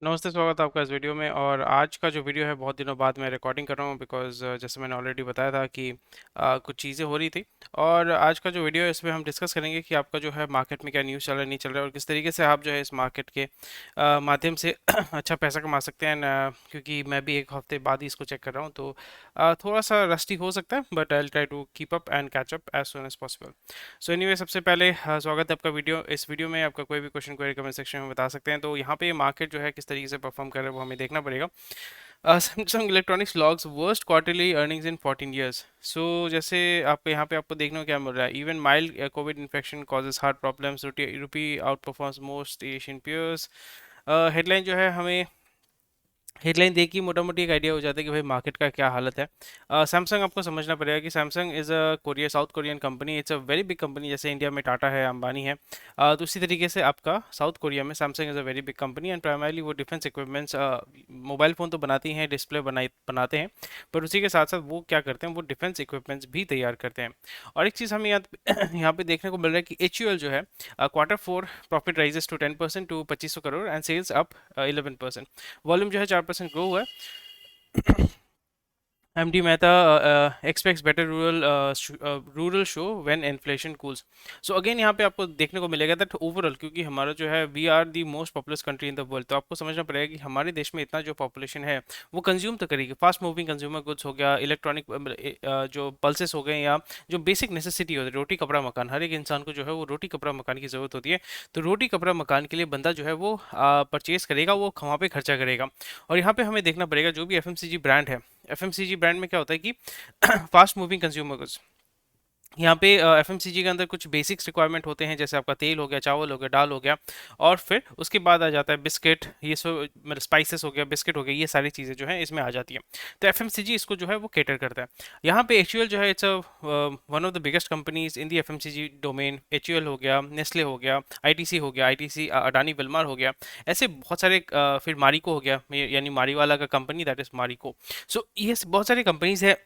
नमस्ते, स्वागत है आपका इस वीडियो में। और आज का जो वीडियो है बहुत दिनों बाद मैं रिकॉर्डिंग कर रहा हूँ बिकॉज़ जैसे मैंने ऑलरेडी बताया था कि कुछ चीज़ें हो रही थी। और आज का जो वीडियो है इसमें हम डिस्कस करेंगे कि आपका जो है मार्केट में क्या न्यूज़ चल रहा है, नहीं चल रहा है, और किस तरीके से आप जो है इस मार्केट के माध्यम से अच्छा पैसा कमा सकते हैं। क्योंकि मैं भी एक हफ्ते बाद ही इसको चेक कर रहा हूँ, तो थोड़ा सा रस्टी हो सकता है, but I will try to keep up and catch up as soon as possible. So anyway, सबसे पहले स्वागत है आपका वीडियो। इस वीडियो में आपका कोई भी क्वेश्चन क्वेरी कमेंट सेक्शन में बता सकते हैं। तो यहाँ पे मार्केट जो है किस तरीके से परफॉर्म कर रहा है वो हमें देखना पड़ेगा। Samsung electronics logs worst quarterly earnings in 14 years. So जैसे आपको यहाँ पे आपको देखने को क्या मिल रहा है, even mild covid infection causes heart problems, rupee outperforms most Asian peers. Headline जो है हमें हेडलाइन देख के मोटा मोटी एक आइडिया हो जाता है कि भाई मार्केट का क्या हालत है। सैमसंग आपको समझना पड़ेगा कि Samsung is a Korea south Korean company. It's a very big company. जैसे इंडिया में टाटा है, अंबानी है, तो उसी तरीके से आपका साउथ कोरिया में Samsung is a very big company and primarily वो डिफेंस इक्विपमेंट्स, मोबाइल फ़ोन तो बनाती हैं, डिस्प्ले बनाते हैं, पर उसी के साथ साथ वो क्या करते हैं, वो डिफेंस इक्विपमेंट्स भी तैयार करते हैं। और एक चीज़ हमें यहाँ पे देखने को मिल रहा है कि एच जो है Q4 profit rises to 10% to 2500 crore and sales up 11%। Volume जो है 4% ग्रो हुआ है। MD Mehta expects better rural show when inflation cools. So again यहाँ पे आपको देखने को मिलेगा दैट ओवरऑल, क्योंकि हमारा जो है we are the most populous country in the world, तो आपको समझना पड़ेगा कि हमारे देश में इतना जो पॉपुलेशन है वो कंज्यूम तो करेगी। फास्ट मूविंग कंज्यूमर गुड्स हो गया, इलेक्ट्रॉनिक जो पल्सेस हो गए, या जो बेसिक नेसेसिटी होती है, रोटी कपड़ा मकान, हर एक इंसान को जो है वो रोटी कपड़ा मकान की ज़रूरत होती है। तो रोटी कपड़ा मकान के लिए बंदा जो है वो परचेज करेगा, वो वहाँ पे खर्चा करेगा। और यहाँ पे हमें देखना पड़ेगा जो भी एफएमसीजी ब्रांड है, एफएमसीजी ब्रांड में क्या होता है कि फास्ट मूविंग कंज्यूमर गुड्स, यहाँ पे एफएमसीजी के अंदर कुछ बेसिक्स रिक्वायरमेंट होते हैं, जैसे आपका तेल हो गया, चावल हो गया, दाल हो गया, और फिर उसके बाद आ जाता है बिस्किट, ये सब मतलब स्पाइसेस हो गया, बिस्किट हो गया, ये सारी चीज़ें जो है इसमें आ जाती हैं। तो एफएमसीजी इसको जो है वो केटर करता है। यहाँ पे एचयूएल जो है it's one of the biggest companies in the FMCG domain. HUL हो गया, नेस्ले हो गया, आईटीसी हो गया, आईटीसी अडानी विल्मार हो गया, ऐसे बहुत सारे फिर मारिको हो गया, यानी मारीवाला का कंपनी, दैट इज मारिको। सो ये बहुत सारी कंपनीज है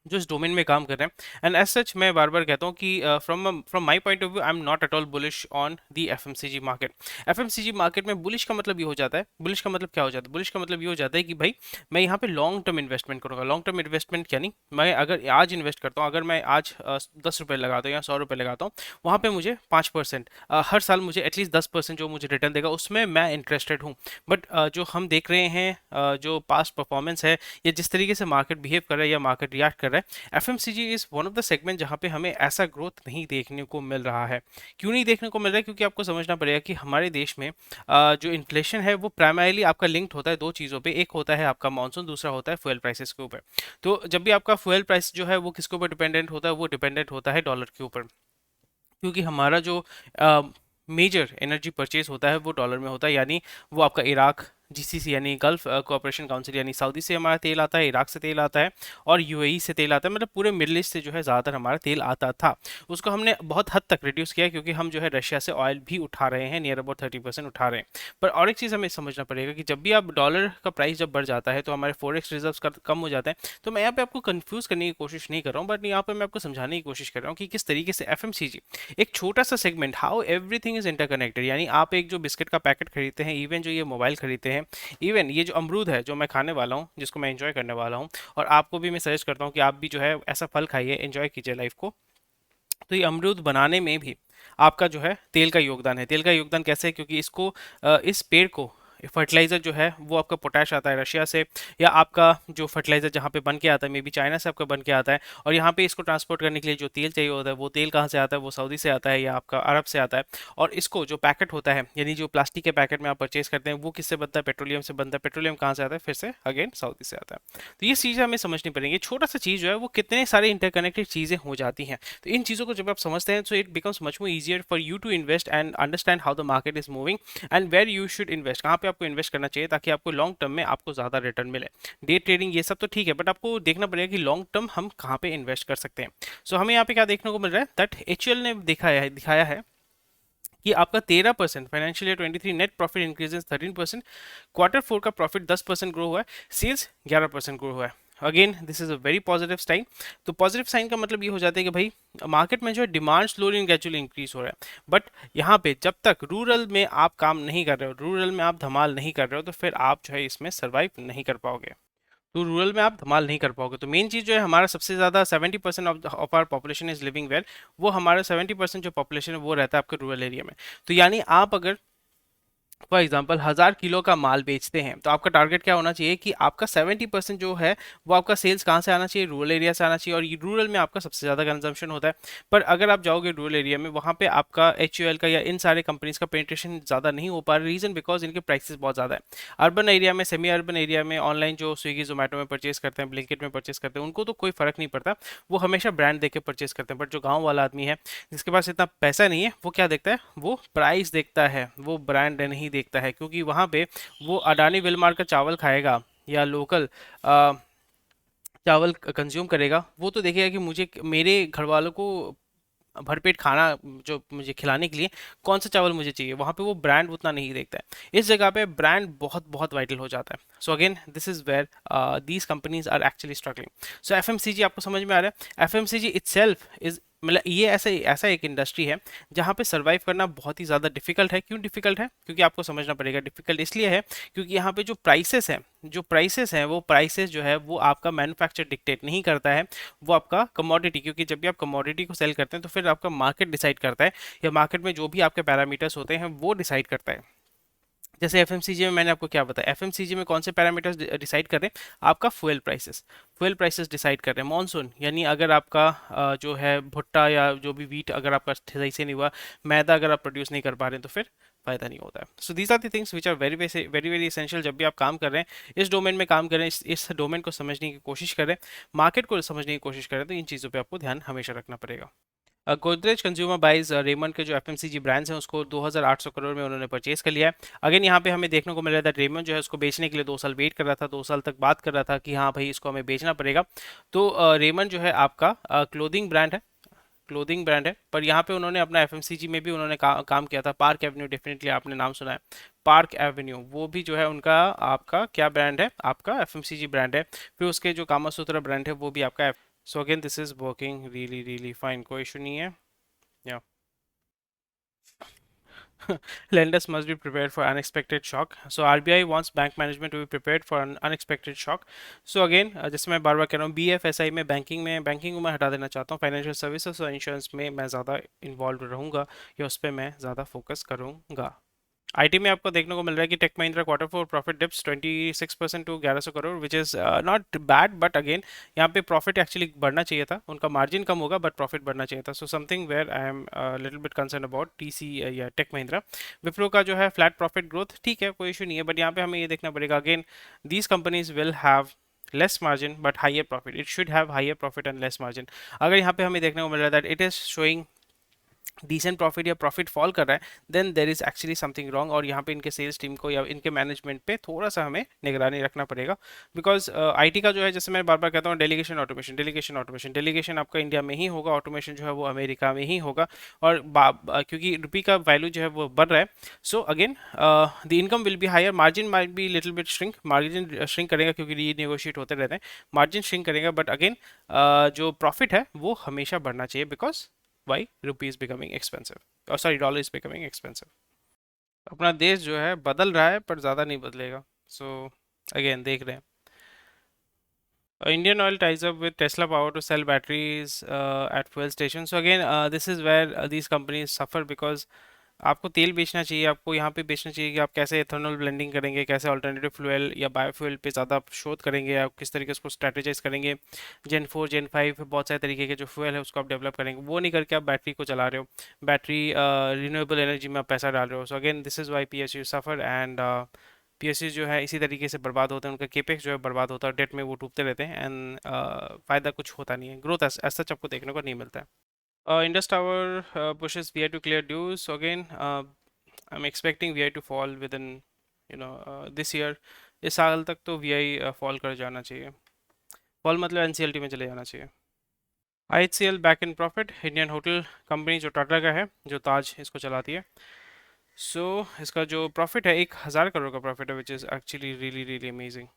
जो इस डोमेन में काम कर रहे हैं। एंड एज सच मैं बार बार कहता हूँ कि from my point of view I am not at all bullish on the FMCG market. FMCG market में बुलिश का मतलब ये हो जाता है, बुलिश का मतलब क्या हो जाता है, बुलिश का मतलब ये हो जाता है कि भाई मैं यहाँ पे लॉन्ग टर्म इन्वेस्टमेंट करूँगा। लॉन्ग टर्म इन्वेस्टमेंट यानी मैं अगर आज इन्वेस्ट करता हूँ, अगर मैं आज 10 रुपये लगाता हूँ या 100 रुपये लगाता हूँ, वहाँ पे मुझे 5% हर साल मुझे एटलीस्ट 10% जो मुझे रिटर्न देगा, उसमें मैं इंटरेस्टेड हूँ। बट जो हम देख रहे हैं, जो पास्ट परफॉर्मेंस है या जिस तरीके से मार्केट बिहेव कर रहा है या मार्केट रिएक्ट कर रहा है, FMCG is one of the segment जहां पे हमें ऐसा ग्रोथ नहीं देखने को मिल रहा है। क्यों नहीं देखने को मिल रहा है? क्योंकि आपको समझना पड़ेगा कि हमारे देश में जो इन्फ्लेशन है वो प्राइमरीली आपका लिंक्ड होता है दो चीज़ों पे। एक होता है आपका मानसून, दूसरा होता है फ्यूल प्राइसेस के ऊपर। तो जब भी आपका फ्यूल प्राइस जो है वो किसके ऊपर डिपेंडेंट होता है, वो डिपेंडेंट होता है डॉलर के ऊपर। क्योंकि हमारा जो मेजर एनर्जी परचेज होता है वो डॉलर में होता है, यानी वो आपका इराक, जीसीसी यानी गल्फ कोऑपरेशन काउंसिल, यानी सऊदी से हमारा तेल आता है, इराक से तेल आता है, और यूएई से तेल आता है। मतलब पूरे मिडल ईस्ट से जो है ज़्यादातर हमारा तेल आता था। उसको हमने बहुत हद तक रिड्यूस किया, क्योंकि हम जो है रशिया से ऑयल भी उठा रहे हैं, नियर अबाउट 30% उठा रहे हैं। पर और एक चीज़ हमें समझना पड़ेगा कि जब भी आप डॉलर का प्राइस जब बढ़ जाता है तो हमारे फॉरेक्स रिजर्व्स कम हो जाते हैं। तो मैं यहाँ पे आपको कंफ्यूज करने की कोशिश नहीं कर रहा हूँ, बट यहाँ पे मैं आपको समझाने की कोशिश कर रहा हूँ कि किस तरीके से एफएमसीजी एक छोटा सा segment, how everything is interconnected. यानी आप एक जो बिस्किट का पैकेट खरीदते हैं, इवन जो ये मोबाइल खरीदते हैं, इवन ये जो अमरूद है जो मैं खाने वाला हूँ, जिसको मैं एंजॉय करने वाला हूँ, और आपको भी मैं सजेस्ट करता हूँ कि आप भी जो है ऐसा फल खाइए, एंजॉय कीजिए लाइफ को। तो ये अमरूद बनाने में भी आपका जो है तेल का योगदान है। तेल का योगदान कैसे है? क्योंकि इसको इस पेड़ को फर्टिलाइज़र जो है वो आपका पोटैश आता है रशिया से, या आपका जो फर्टिलाइज़र जहाँ पे बन के आता है मे बी चाइना से आपका बन के आता है। और यहाँ पे इसको ट्रांसपोर्ट करने के लिए जो तेल चाहिए होता है, वो तेल कहाँ से आता है? वो सऊदी से आता है या आपका अरब से आता है। और इसको जो पैकेट होता है, यानी जो प्लास्टिक के पैकेट में आप परचेज करते हैं, वो किससे बनता है? पेट्रोलियम से बनता है। पेट्रोलियम कहाँ से आता है? फिर से अगेन सऊदी से आता है। तो ये चीज़ें हमें समझनी पड़ेंगी। छोटा सा चीज़ जो है वो कितने सारे इंटरकनेक्टेड चीज़ें हो जाती हैं। तो इन चीज़ों को जब आप समझते हैं, तो it becomes much more easier for you to invest and understand how the market is moving and where you should invest, कहाँ पे आपको इन्वेस्ट करना चाहिए ताकि आपको लॉन्ग टर्म में आपको ज़्यादा रिटर्न मिले। डे ट्रेडिंग ये सब तो ठीक है, बट आपको देखना पड़ेगा कि लॉन्ग टर्म हम कहाँ पे इन्वेस्ट कर सकते हैं। सो हमें यहाँ पे क्या देखने को मिल रहा है? दैट एचयूएल ने दिखाया है कि आपका 13%, financial year 23 net profit increases 13%, Q4 का प्रॉफिट 10% ग्रो हुआ है, सेल्स 11% ग्रो हुआ है। Again this is a very positive sign. तो पॉजिटिव साइन का मतलब ये हो जाता है कि भाई मार्केट में जो है demand slowly and gradually increase हो रहा है, बट यहाँ पे जब तक रूरल में आप काम नहीं कर रहे हो, रूरल में आप धमाल नहीं कर रहे हो, तो फिर आप जो है इसमें सर्वाइव नहीं कर पाओगे। तो रूरल में आप धमाल नहीं कर पाओगे। तो मेन चीज़ जो है, हमारा सबसे ज़्यादा 70% of our population is living well, वो हमारा 70% जो पॉपुलेशन है वो रहता है आपके रूरल एरिया में। तो यानी आप अगर फॉर एग्जाम्पल 1,000 किलो का माल बेचते हैं, तो आपका टारगेट क्या होना चाहिए कि आपका 70% जो है वो आपका सेल्स कहाँ से आना चाहिए, रूरल एरिया से आना चाहिए। और ये रूरल में आपका सबसे ज़्यादा कंजम्पशन होता है। पर अगर आप जाओगे रूरल एरिया में, वहाँ पे आपका HUL का या इन सारे कंपनीज का पेनिट्रेशन ज़्यादा नहीं हो पा रहा। रीज़न बिकॉज इनके प्राइसेस बहुत ज़्यादा है। अर्बन एरिया में, सेमी अर्बन एरिया में ऑनलाइन जो स्विगी जोमेटो में परचेस करते हैं, ब्लिंकिट में परचेस करते हैं, उनको तो कोई फ़र्क नहीं पड़ता, वो हमेशा ब्रांड देख के परचेस करते हैं। बट जो गाँव वाला आदमी है, जिसके पास इतना पैसा नहीं है, वो क्या देखता है, वो प्राइस देखता है, वो ब्रांड नहीं देखता है। क्योंकि वहाँ पे वो अडानी विलमार का चावल खाएगा या लोकल चावल कंज्यूम करेगा, वो तो देखेगा कि मुझे मेरे घर वालों को भरपेट खाना जो मुझे खिलाने के लिए कौन सा चावल मुझे चाहिए। वहाँ पे वो ब्रांड उतना नहीं देखता है। इस जगह पे ब्रांड बहुत बहुत वाइटल हो जाता है। So again this is where these companies are actually struggling. So FMCG आपको समझ में आ रहा है, एफएमसीजी इटसेल्फ इज, मतलब ये ऐसा ऐसा एक इंडस्ट्री है जहाँ पे सरवाइव करना बहुत ही ज़्यादा डिफिकल्ट है। क्यों डिफिकल्ट है? क्योंकि आपको समझना पड़ेगा। डिफिकल्ट इसलिए है क्योंकि यहाँ पे जो प्राइसेस हैं वो प्राइसेस जो है वो आपका मैन्युफैक्चर डिक्टेट नहीं करता है, वो आपका कमोडिटी। क्योंकि जब भी आप कमोडिटी को सेल करते हैं तो फिर आपका मार्केट डिसाइड करता है, या मार्केट में जो भी आपके पैरामीटर्स होते हैं वो डिसाइड करता है। जैसे एफएमसीजी में मैंने आपको क्या बताया, एफएमसीजी में कौन से पैरामीटर्स डिसाइड कर रहे हैं? आपका फ्यूल प्राइसेस डिसाइड कर रहे हैं। मॉनसून, यानी अगर आपका जो है भुट्टा या जो भी वीट अगर आपका सही से नहीं हुआ, मैदा अगर आप प्रोड्यूस नहीं कर पा रहे हैं, तो फिर फायदा नहीं होता है। So these are the things which are very very very essential जब भी आप काम कर रहे हैं, इस डोमेन में काम कर रहे हैं, इस डोमेन को समझने की कोशिश करें, मार्केट को समझने की कोशिश करें, तो इन चीज़ों पे आपको ध्यान हमेशा रखना पड़ेगा। गोदरेज कंज्यूमर बाइज रेमंड के जो एफएमसीजी ब्रांड्स हैं उसको 2,800 करोड़ में उन्होंने परचेज कर लिया है। अगेन यहाँ पे हमें देखने को मिल रहा था रेमंड जो है उसको बेचने के लिए 2 साल वेट कर रहा था, 2 साल तक बात कर रहा था कि हाँ भाई इसको हमें बेचना पड़ेगा। तो रेमंड जो है आपका क्लोथिंग ब्रांड है। पर यहाँ पे उन्होंने अपना एफएमसीजी में भी उन्होंने काम किया था। पार्क एवेन्यू, डेफिनेटली आपने नाम सुना है, पार्क एवेन्यू, वो भी जो है उनका आपका क्या ब्रांड है, आपका एफएमसीजी ब्रांड है। फिर उसके जो कामासूत्रा ब्रांड है वो भी आपका। सो again this is working really really fine, कोई इशू नहीं है। या lenders must be prepared for unexpected shock. So RBI wants bank management to be prepared for an unexpected shock. So again जैसे मैं बार बार कह रहा हूँ, BFSI में, बैंकिंग में मैं हटा देना चाहता हूँ। फाइनेंशियल सर्विसेज और इंश्योरेंस में मैं ज़्यादा इन्वॉल्व रहूँगा, या उस पर मैं ज़्यादा फोकस करूँगा। आईटी में आपको देखने को मिल रहा है कि Tech Mahindra quarter four profit dips 26% to 1100 crore, which is not bad. But again यहाँ पे प्रॉफिट एक्चुअली बढ़ना चाहिए था, उनका मार्जिन कम होगा बट प्रॉफिट बढ़ना चाहिए था। So something where I am little bit concern about TC या टेक महिंद्रा। विप्रो का जो है फ्लैट प्रॉफिट ग्रोथ ठीक है, कोई इशू नहीं है, बट यहाँ पे हमें ये देखना पड़ेगा again, these companies will have less margin but higher profit. It should have higher profit and less margin. अगर यहाँ पे हमें देखने को मिल रहा है that it is showing decent profit या प्रॉफिट फॉल कर रहा है, then there is actually something wrong. और यहाँ पे इनके सेल्स टीम को या इनके मैनेजमेंट पे थोड़ा सा हमें निगरानी रखना पड़ेगा। बिकॉज आईटी का जो है, जैसे मैं बार बार कहता हूँ, डेलीगेशन आपका इंडिया में ही होगा, ऑटोमेशन जो है वो अमेरिका में ही होगा। और क्योंकि रुपी का वैल्यू जो है वो बढ़ रहा है, so again the income will be higher, margin might be little bit shrink, margin shrink करेगा क्योंकि रीनेगोशिएट होते रहते हैं, मार्जिन श्रिंक करेगा। बट अगेन जो प्रॉफिट है वो हमेशा बढ़ना चाहिए, because why rupee is becoming expensive, or sorry, dollar is becoming expensive. अपना देश जो है बदल रहा है पर ज़्यादा नहीं बदलेगा। सो अगेन देख रहे हैं, Indian Oil ties up with Tesla Power to sell batteries at fuel stations. So again, this is where these companies suffer because आपको तेल बेचना चाहिए, आपको यहाँ पे बेचना चाहिए कि आप कैसे एथेनॉल ब्लेंडिंग करेंगे, कैसे अल्टरनेटिव फ्यूल या बायोफ्यूल पे ज़्यादा शोध करेंगे, आप किस तरीके से उसको स्ट्रेटेजाइज करेंगे, Gen 4 Gen 5 बहुत सारे तरीके के जो फ्यूल है उसको आप डेवलप करेंगे। वो नहीं करके आप बैटरी को चला रहे हो, बैटरी रिन्यूएबल एनर्जी में आप पैसा डाल रहे हो। सो again this is why PSU suffer, and PSU जो है इसी तरीके से बर्बाद होते हैं, उनका केपेक्स जो है बर्बाद होता है, डेट में वो डूबते रहते हैं, एंड फ़ायदा कुछ होता नहीं है, ग्रोथ ऐसा सच आपको देखने को नहीं मिलता है। Indus Tower pushes VI to clear dues. So again, I'm expecting VI to fall within, this year. इस साल तक तो VI फॉल कर जाना चाहिए। फॉल मतलब NCLT में चले जाना चाहिए। IHCL back in profit, Indian hotel company जो टाटा का है, जो ताज इसको चलाती है। इसका जो प्रॉफिट है 1,000 करोड़ का प्रॉफिट है, which is actually really really amazing.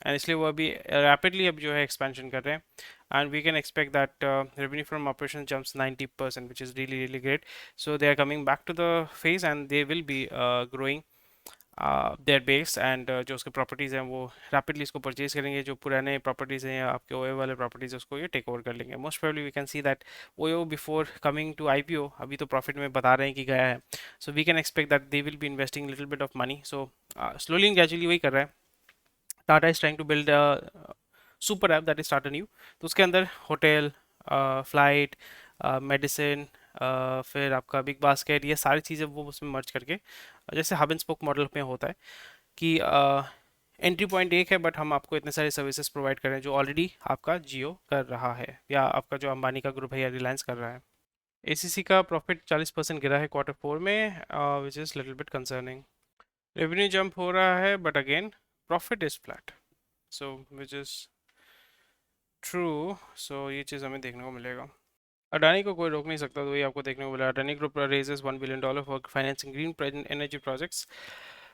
And इसलिए वो अभी रैपिडली अब जो है एक्सपेंशन कर रहे हैं and we can expect that revenue from operation jumps 90% which is really really great. So they are coming back to the phase and they will be growing there base and जो उसके properties हैं वो rapidly इसको purchase करेंगे. जो पुराने properties हैं या आपके ओयो वाले प्रॉपर्टीज़ है उसको ये टेक ओवर कर लेंगे. Most probably we can see that Oyo before coming to IPO अभी तो प्रॉफिट में बता रहे हैं कि गया है. So we can expect that they will be investing little bit of money. So slowly and gradually वही कर रहा है. Tata is trying to build super app that is Tata Neu. तो उसके अंदर होटल, फ्लाइट, मेडिसिन, फिर आपका बिग बास्केट, ये सारी चीज़ें वो उसमें मर्ज करके जैसे हब एंड स्पोक मॉडल में होता है कि एंट्री पॉइंट एक है बट हम आपको इतने सारे सर्विसेज प्रोवाइड कर रहे हैं जो ऑलरेडी आपका जियो कर रहा है या आपका जो अंबानी का ग्रुप है या रिलायंस कर रहा है. एसीसी का प्रॉफिट 40% गिरा है क्वार्टर 4 में, which is little bit concerning. Revenue jump हो रहा है but again profit is flat, so which is true. So ये चीज़ हमें देखने को मिलेगा. अडानी को कोई रोक नहीं सकता, तो ये आपको देखने को मिला. Adani group raises $1 billion for financing green energy projects.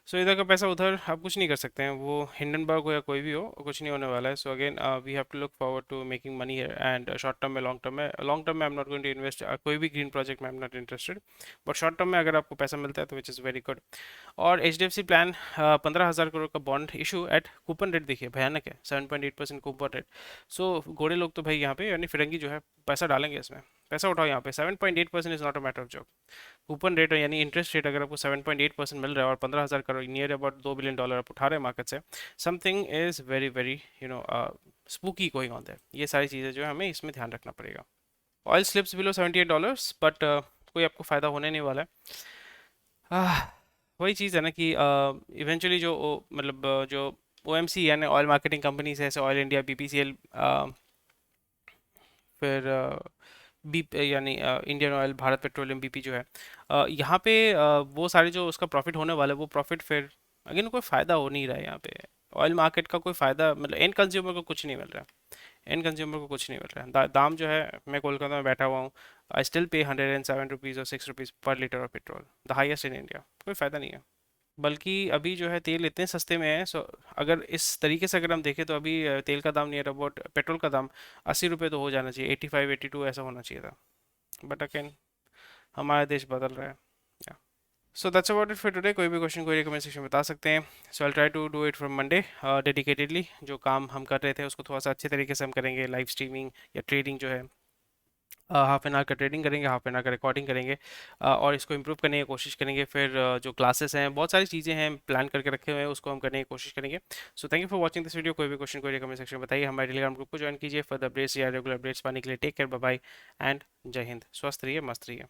So इधर का पैसा उधर आप कुछ नहीं कर सकते हैं. वो हिंडनबर्ग हो या कोई भी हो, कुछ नहीं होने वाला है. So again we have to look forward to making money है एंड शॉर्ट टर्म में, लॉन्ग टर्म में I am not going to invest कोई भी ग्रीन प्रोजेक्ट में. I am not interested. But short term में अगर आपको पैसा मिलता है तो विच इज़ वेरी गुड. और H D F C plan 15,000 crore का bond issue at coupon rate देखिए भयानक है, 7.8% कूपन रेट. सो घोड़े लोग तो भाई यहाँ पे यानी फिरंगी जो है पैसा डालेंगे इसमें. पैसा उठाओ यहाँ पे. 7.8% is not a matter of job. Coupon rate यानी इंटरेस्ट रेट अगर आपको 7.8% मिल रहा है और 15,000 करोड़ नियर अबाउट $2 बिलियन आप उठा रहे हैं मार्केट से, something is very very spooky going on their. ये सारी चीज़ें जो है हमें इसमें ध्यान रखना पड़ेगा. ऑयल स्लिप्स बिलो $78 बट कोई आपको फ़ायदा होने नहीं वाला है. आह, वही चीज़ है ना कि इवेंचुअली जो मतलब जो ओ एम सी यानी ऑयल मार्केटिंग कंपनीज है, जैसे ऑयल इंडिया, बीपीसीएल, फिर बी यानी Indian oil, Bharat petroleum, BP जो है, यहाँ पे वो सारे जो उसका प्रॉफिट होने वाला है वो प्रॉफिट फिर अगेन कोई फ़ायदा हो नहीं रहा है यहाँ पे. ऑयल मार्केट का कोई फ़ायदा मतलब एंड कंज्यूमर को कुछ नहीं मिल रहा है. एंड कंज्यूमर को कुछ नहीं मिल रहा है. दाम जो है, मैं कोलकाता में बैठा हुआ हूँ, आई स्टिल पे ₹107 और ₹6 पर litre of petrol, the highest in India. कोई फ़ायदा नहीं है. बल्कि अभी जो है तेल इतने सस्ते में है. सो अगर इस तरीके से अगर हम देखें तो अभी तेल का दाम नियर अबाउट, पेट्रोल का दाम ₹80 तो हो जाना चाहिए. 85 82 ऐसा होना चाहिए था. बट अगेन हमारा देश बदल रहा है. So that's about it for today. कोई भी क्वेश्चन कोई कमेंट सेक्शन में बता सकते हैं. So I try to do it from Monday dedicatedly. जो काम हम कर रहे थे उसको थोड़ा सा अच्छे तरीके से हम करेंगे. लाइव स्ट्रीमिंग या ट्रेडिंग जो है, हाफ एन आवर का ट्रेडिंग करेंगे, हाफ एन आवर का रिकॉर्डिंग करेंगे और इसको इम्प्रूव करने की कोशिश करेंगे. फिर जो क्लासेस हैं, बहुत सारी चीज़ें हैं प्लान करके रखे हुए हैं, उसको हम करने की कोशिश करेंगे. So thank you for watching this video. कोई भी क्वेश्चन कोई कमेंट सेक्शन में बताइए. हमारे टेलीग्राम ग्रुप को ज्वाइन कीजिए फॉर द अपडेट्स या रेगुलर अपडेट्स पाने के लिए. Take care, bye bye and Jai Hind. स्वस्थ रहिए, मस्त रहिए.